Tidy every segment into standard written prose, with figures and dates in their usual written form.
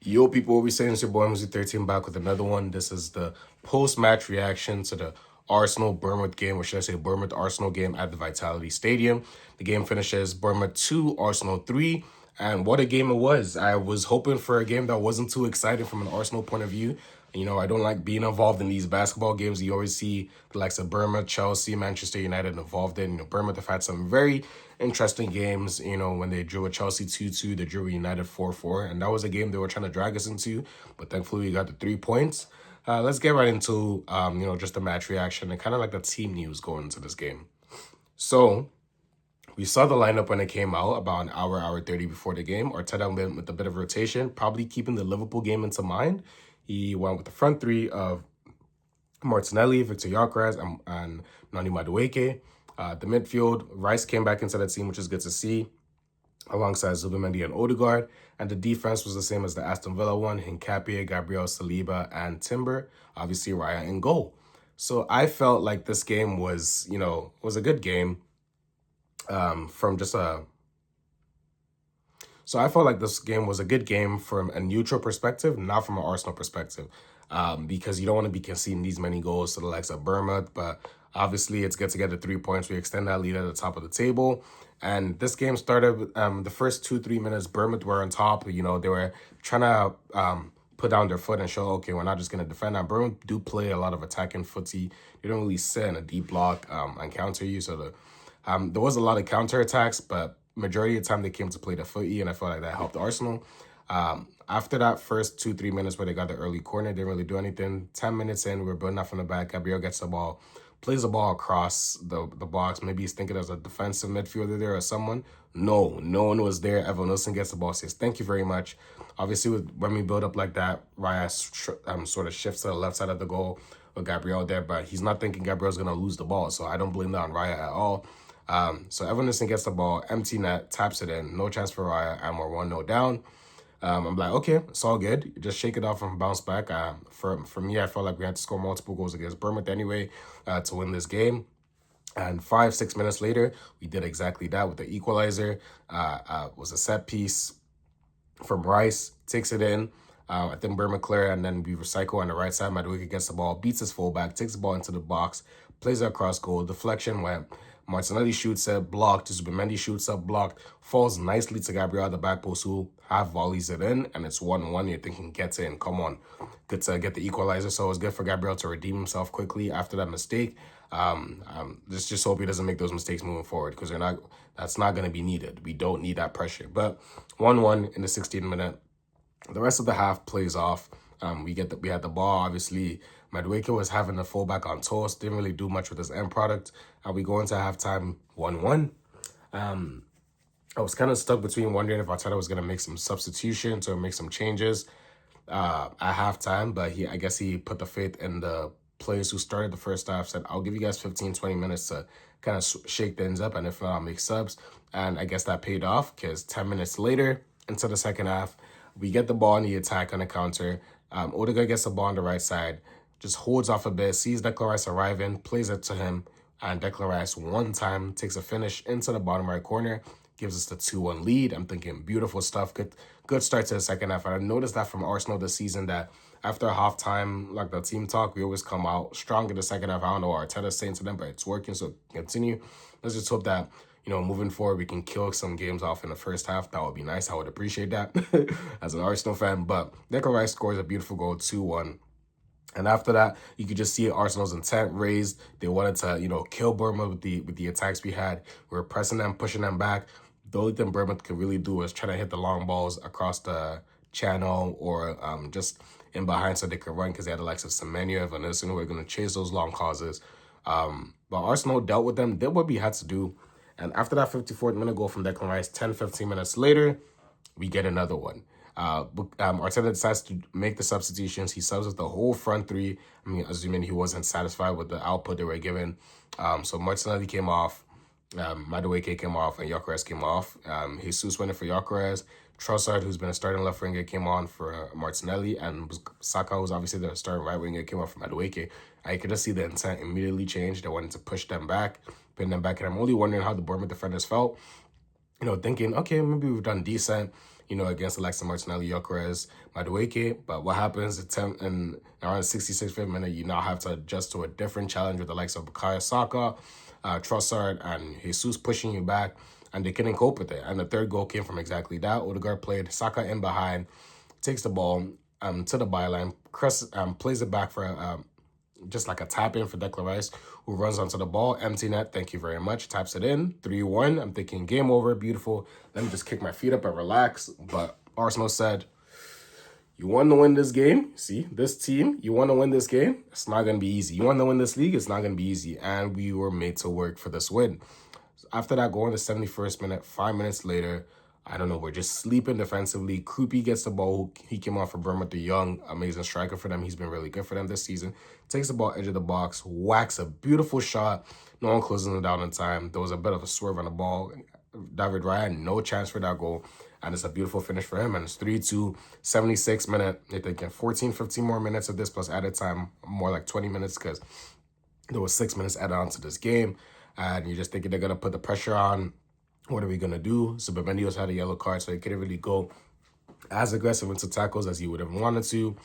Yo, people, what we saying? It's your boy MZ13 back with another one. This is the post-match reaction to the Arsenal-Bournemouth game, or should I say Bournemouth-Arsenal game at the Vitality Stadium. The game finishes Bournemouth 2, Arsenal 3, and what a game it was. I was hoping for a game that wasn't too exciting from an Arsenal point of view. You know, I don't like being involved in these basketball games. You always see the likes of Bournemouth, Chelsea, Manchester United involved in. You know, Bournemouth have had some very interesting games. You know, when they drew with Chelsea 2-2, they drew with United 4-4, and that was a game they were trying to drag us into, but thankfully we got the 3 points. Let's get right into, just the match reaction and kind of like the team news going into this game. So, we saw the lineup when it came out about an hour 30 before the game. Arteta went with a bit of rotation, probably keeping the Liverpool game into mind. He went with the front three of Martinelli, Victor Gyökeres, and Nani Madueke. The midfield, Rice came back into the team, which is good to see, alongside Zubimendi and Odegaard. And the defense was the same as the Aston Villa one: Hincapié, Gabriel Saliba, and Timber. Obviously, Raya in goal. So I felt like this game was, was a good game. So I felt like this game was a good game from a neutral perspective, not from an Arsenal perspective, because you don't want to be conceding these many goals to the likes of Bournemouth. But obviously, it's good to get the 3 points. We extend that lead at the top of the table. And this game started the first 2-3 minutes. Bournemouth were on top. You know, they were trying to put down their foot and show, okay, we're not just going to defend. Now, Bournemouth do play a lot of attacking footy. They don't really sit in a deep block and counter you. So there was a lot of counterattacks, but majority of the time they came to play the footy, and I felt like that helped Arsenal. After that first 2-3 minutes where they got the early corner, didn't really do anything. 10 minutes in, we were building up from the back. Gabriel gets the ball, plays the ball across the box. Maybe he's thinking as a defensive midfielder there or someone. No one was there. Evan Wilson gets the ball, says, thank you very much. Obviously, when we build up like that, Raya sort of shifts to the left side of the goal with Gabriel there, but he's not thinking Gabriel's going to lose the ball, so I don't blame that on Raya at all. So Evanescence gets the ball, empty net, taps it in, no chance for Raya, and we're 1-0 down. I'm like, okay, it's all good. Just shake it off and bounce back. For me, I felt like we had to score multiple goals against Bournemouth anyway to win this game. And 5-6 minutes later, we did exactly that with the equalizer. Was a set piece from Rice, takes it in. I think Bournemouth clear, and then we recycle on the right side. Madueke gets the ball, beats his fullback, takes the ball into the box, plays it across goal. Deflection went. Martinelli shoots it, blocked. Zubimendi shoots up, blocked. Falls nicely to Gabriel at the back post, who half volleys it in, and it's 1-1. You're thinking, gets in, come on. Good to get the equalizer, so it was good for Gabriel to redeem himself quickly after that mistake. Just hope he doesn't make those mistakes moving forward, because that's not going to be needed. We don't need that pressure. But 1-1 in the 16th minute. The rest of the half plays off. We had the ball, obviously. Madueke was having the fullback on toast, didn't really do much with his end product. We go into halftime 1-1. I was kind of stuck between wondering if Arteta was going to make some substitutions or make some changes at halftime, but I guess he put the faith in the players who started the first half, said, I'll give you guys 15-20 minutes to kind of shake things up, and if not, I'll make subs. And I guess that paid off, because 10 minutes later into the second half, we get the ball in the attack on the counter. Odegaard gets the ball on the right side, just holds off a bit, sees Declan Rice arriving, plays it to him, and Declan Rice one time takes a finish into the bottom right corner, gives us the 2-1 lead. I'm thinking, beautiful stuff. Good start to the second half. And I noticed that from Arsenal this season, that after halftime, like the team talk, we always come out strong in the second half. I don't know what Arteta's saying to them, but it's working, so continue. Let's just hope that, moving forward, we can kill some games off in the first half. That would be nice. I would appreciate that as an Arsenal fan. But Declan Rice scores a beautiful goal, 2-1. And after that, you could just see Arsenal's intent raised. They wanted to, kill Bournemouth with the attacks we had. We were pressing them, pushing them back. The only thing Bournemouth could really do was try to hit the long balls across the channel or just in behind so they could run, because they had the likes of Semenyo and Vanessa who were going to chase those long causes. But Arsenal dealt with them, did what we had to do. And after that 54th minute goal from Declan Rice, 10-15 minutes later, we get another one. Arteta decides to make the substitutions. He subs with the whole front three. I mean, assuming he wasn't satisfied with the output they were given. So Martinelli came off, Madueke came off, and Gyökeres came off. Jesus went in for Gyökeres. Trossard, who's been a starting left winger, came on for Martinelli, and Saka, who's obviously the starting right winger, came on for Madueke. I could just see the intent immediately change. They wanted to push them back, pin them back, and I'm only wondering how the Bournemouth defenders felt. Thinking, okay, maybe we've done decent. against the likes of Martinelli, Gyökeres, Madueke. But what happens in around the 66th minute, you now have to adjust to a different challenge with the likes of Bukayo Saka, Trossard, and Jesus pushing you back, and they couldn't cope with it. And the third goal came from exactly that. Odegaard played Saka in behind, takes the ball to the byline, plays it back for just like a tap in for Declan Rice, who runs onto the ball, empty net, thank you very much, taps it in, 3-1. I'm thinking game over, beautiful. Let me just kick my feet up and relax. But Arsenal said, you want to win this game? See, this team, you want to win this game? It's not going to be easy. You want to win this league? It's not going to be easy. And we were made to work for this win. After that goal in the 71st minute, 5 minutes later, I don't know, we're just sleeping defensively. Krupi gets the ball. He came off for Bournemouth, the young, amazing striker for them. He's been really good for them this season. Takes the ball edge of the box, whacks a beautiful shot. No one closing it down in time. There was a bit of a swerve on the ball. David Raya had no chance for that goal. And it's a beautiful finish for him. And it's 3-2, 76th minute. They're thinking 14, 15 more minutes of this plus added time, more like 20 minutes because there was 6 minutes added on to this game. And you're just thinking they're going to put the pressure on. What are we going to do? So Bebendios had a yellow card, so he couldn't really go as aggressive into tackles as he would have wanted to.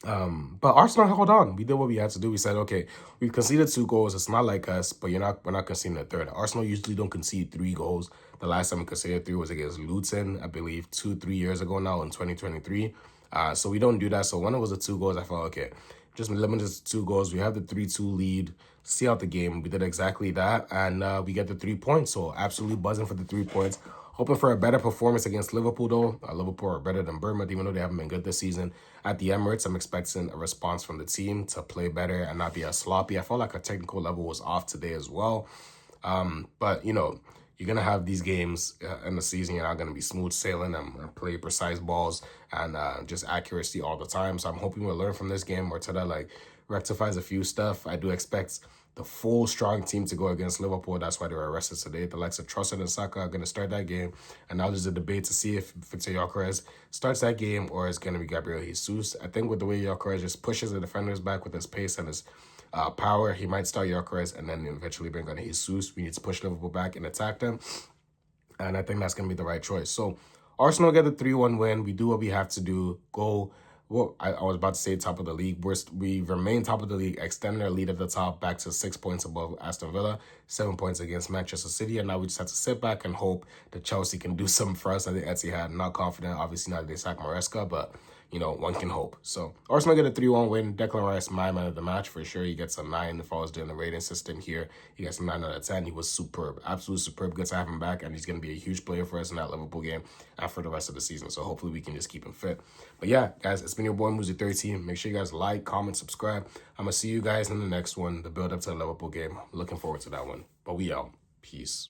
But Arsenal held on. We did what we had to do. We said, okay, we've conceded 2 goals. It's not like us, but we're not conceding a third. Arsenal usually don't concede 3 goals. The last time we conceded 3 was against Luton, I believe, 2-3 years ago now in 2023. So we don't do that. So when it was the 2 goals, I felt, okay, just limited to 2 goals. We have the 3-2 lead. See out the game. We did exactly that, and we get the 3 points. So absolutely buzzing for the 3 points. Hoping for a better performance against Liverpool, though. Liverpool are better than Bournemouth, even though they haven't been good this season. At the Emirates, I'm expecting a response from the team to play better and not be as sloppy. I felt like our technical level was off today as well. But, you're going to have these games in the season. You're not going to be smooth sailing and play precise balls and just accuracy all the time. So I'm hoping we'll learn from this game. Arteta, rectifies a few stuff. I do expect the full strong team to go against Liverpool. That's why they were arrested today. The likes of Trossard and Saka are going to start that game. And now there's a debate to see if Victor Gyökeres starts that game or it's going to be Gabriel Jesus. I think with the way Gyökeres just pushes the defenders back with his pace and his power, he might start Gyökeres and then eventually bring on Jesus. We need to push Liverpool back and attack them. And I think that's going to be the right choice. So Arsenal get the 3-1 win. We do what we have to do. Well, I was about to say top of the league. We remain top of the league, extending our lead at the top back to 6 points above Aston Villa, 7 points against Manchester City. And now we just have to sit back and hope that Chelsea can do something for us. I think Etihad, not confident, obviously not that they sack Maresca, but, one can hope. So Arsenal get a 3-1 win. Declan Rice, my man of the match for sure. He gets a 9 if I was doing the rating system here. He gets a 9 out of 10. He was superb, absolutely superb. Good to have him back, and he's going to be a huge player for us in that Liverpool game and for the rest of the season. So hopefully we can just keep him fit. But yeah, guys, it's been your boy Muzi13. Make sure you guys like, comment, subscribe. I'm going to see you guys in the next one, the build up to the Liverpool game. Looking forward to that one. But we out. Peace.